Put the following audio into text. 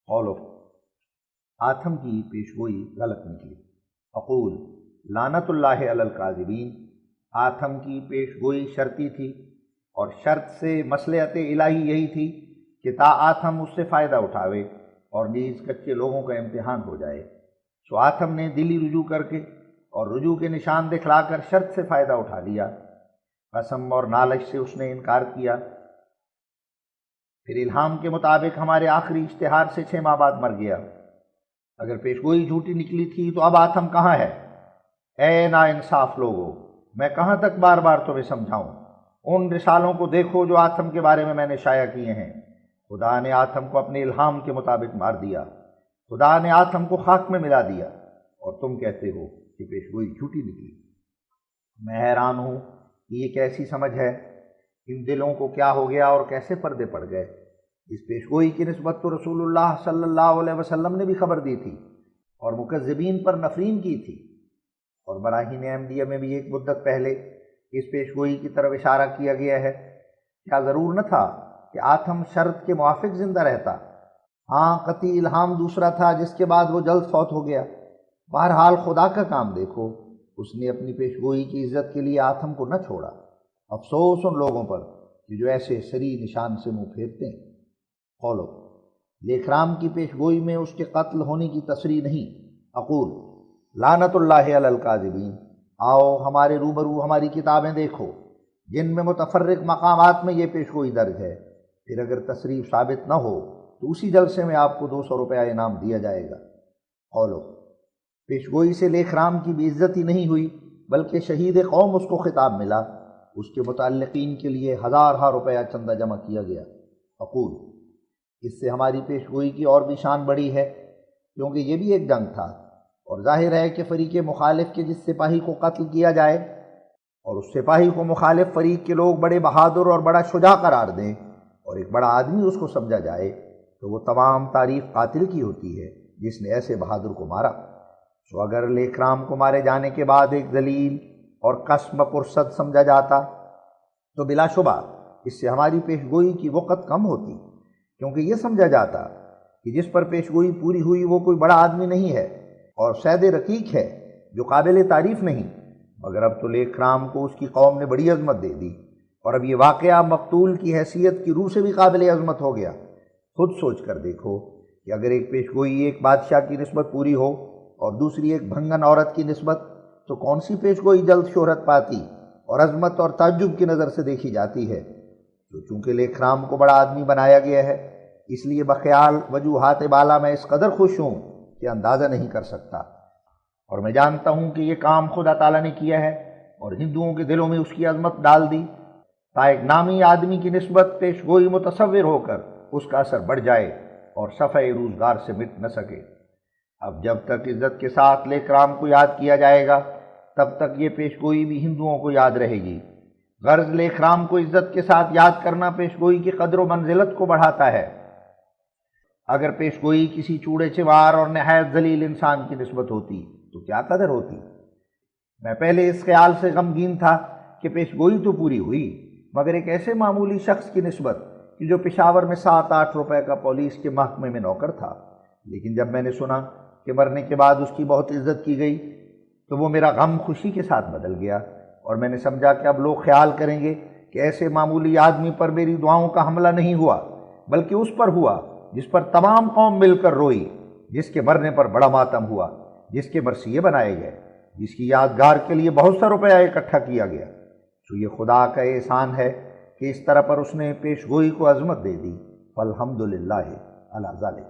قولو، آتھم کی پیشگوئی غلط نکلی۔ اقول لعنت اللہ علی الکاذبین، آتھم کی پیشگوئی شرطی تھی، اور شرط سے مصلحت الہی یہی تھی کہ تا آتھم اس سے فائدہ اٹھاوے اور نیز کچے لوگوں کا امتحان ہو جائے۔ سو آتھم نے دلی رجوع کر کے اور رجوع کے نشان دکھلا کر شرط سے فائدہ اٹھا لیا۔ قسم اور نالش سے اس نے انکار کیا۔ پھر الہام کے مطابق ہمارے آخری اشتہار سے 6 ماہ بعد مر گیا۔ اگر پیشگوئی جھوٹی نکلی تھی تو اب آتھم کہاں ہے؟ اے نا انصاف لوگو، میں کہاں تک بار بار تمہیں سمجھاؤں؟ ان رسالوں کو دیکھو جو آتھم کے بارے میں نے شائع کیے ہیں۔ خدا نے آتھم کو اپنے الہام کے مطابق مار دیا، خدا نے آتھم کو خاک میں ملا دیا، اور تم کہتے ہو کہ پیشگوئی جھوٹی نکلی۔ میں حیران ہوں کہ یہ کیسی سمجھ ہے، ان دلوں کو کیا ہو گیا اور کیسے پردے پڑ گئے؟ اس پیشگوئی کی نسبت تو رسول اللہ صلی اللہ علیہ وسلم نے بھی خبر دی تھی اور مکذبین پر نفرین کی تھی، اور براہین احمدیہ میں بھی ایک مدت پہلے اس پیشگوئی کی طرف اشارہ کیا گیا ہے۔ کیا ضرور نہ تھا کہ آتھم شرط کے موافق زندہ رہتا؟ ہاں، قطعی الہام دوسرا تھا جس کے بعد وہ جلد فوت ہو گیا۔ بہرحال خدا کا کام دیکھو، اس نے اپنی پیشگوئی کی عزت کے لیے آتھم کو نہ چھوڑا۔ افسوس ان لوگوں پر کہ جو ایسے سری نشان سے منہ پھیرتے ہیں۔ قولو، لیکرام کی پیشگوئی میں اس کے قتل ہونے کی تصریح نہیں۔ اقول لعنت اللہ علی الکاذبین، آؤ ہمارے روبرو ہماری کتابیں دیکھو جن میں متفرق مقامات میں یہ پیشگوئی درج ہے۔ پھر اگر تصریح ثابت نہ ہو تو اسی جلسے میں آپ کو 200 روپیہ انعام دیا جائے گا۔ قولو، پیشگوئی سے لیکرام کی بے عزتی نہیں ہوئی بلکہ شہید قوم اس کو خطاب ملا، اس کے متعلقین کے لیے 1000 روپیہ چندہ جمع کیا گیا۔ اقول، اس سے ہماری پیشگوئی کی اور بھی شان بڑی ہے، کیونکہ یہ بھی ایک جنگ تھا، اور ظاہر ہے کہ فریق مخالف کے جس سپاہی کو قتل کیا جائے اور اس سپاہی کو مخالف فریق کے لوگ بڑے بہادر اور بڑا شجاع قرار دیں اور ایک بڑا آدمی اس کو سمجھا جائے تو وہ تمام تعریف قاتل کی ہوتی ہے جس نے ایسے بہادر کو مارا۔ سو اگر لیکرام کو مارے جانے کے بعد ایک ذلیل اور قسم پرصد سمجھا جاتا تو بلا شبہ اس سے ہماری پیشگوئی کی وقت کم ہوتی، کیونکہ یہ سمجھا جاتا کہ جس پر پیشگوئی پوری ہوئی وہ کوئی بڑا آدمی نہیں ہے اور سید رقیق ہے جو قابل تعریف نہیں، مگر اب تو لیکرام کو اس کی قوم نے بڑی عظمت دے دی، اور اب یہ واقعہ مقتول کی حیثیت کی روح سے بھی قابل عظمت ہو گیا۔ خود سوچ کر دیکھو کہ اگر ایک پیشگوئی ایک بادشاہ کی نسبت پوری ہو اور دوسری ایک بھنگن عورت کی نسبت، تو کون سی پیشگوئی جلد شہرت پاتی اور عظمت اور تعجب کی نظر سے دیکھی جاتی ہے؟ تو چونکہ لیکرام کو بڑا آدمی بنایا گیا ہے، اس لیے بخیال وجوہات بالا میں اس قدر خوش ہوں کہ اندازہ نہیں کر سکتا، اور میں جانتا ہوں کہ یہ کام خدا تعالیٰ نے کیا ہے اور ہندوؤں کے دلوں میں اس کی عظمت ڈال دی، تا ایک نامی آدمی کی نسبت پیشگوئی متصور ہو کر اس کا اثر بڑھ جائے اور صفحہ روزگار سے مٹ نہ سکے۔ اب جب تک عزت کے ساتھ لیکرام کو یاد کیا جائے گا تب تک یہ پیشگوئی بھی ہندوؤں کو یاد رہے گی۔ غرض لیکرام کو عزت کے ساتھ یاد کرنا پیشگوئی کی قدر و منزلت کو بڑھاتا ہے۔ اگر پیشگوئی کسی چوڑے چوار اور نہایت ذلیل انسان کی نسبت ہوتی تو کیا قدر ہوتی؟ میں پہلے اس خیال سے غمگین تھا کہ پیشگوئی تو پوری ہوئی، مگر ایک ایسے معمولی شخص کی نسبت کہ جو پشاور میں 7-8 روپے کا پولیس کے محکمے میں نوکر تھا، لیکن جب میں نے سنا کہ مرنے کے بعد اس کی بہت عزت کی گئی تو وہ میرا غم خوشی کے ساتھ بدل گیا، اور میں نے سمجھا کہ اب لوگ خیال کریں گے کہ ایسے معمولی آدمی پر میری دعاؤں کا حملہ نہیں ہوا بلکہ اس پر ہوا جس پر تمام قوم مل کر روئی، جس کے مرنے پر بڑا ماتم ہوا، جس کے مرثیے بنائے گئے، جس کی یادگار کے لیے بہت سا روپیہ اکٹھا کیا گیا۔ تو یہ خدا کا احسان ہے کہ اس طرح پر اس نے پیشگوئی کو عظمت دے دی۔ فالحمدللہ علی ذالک۔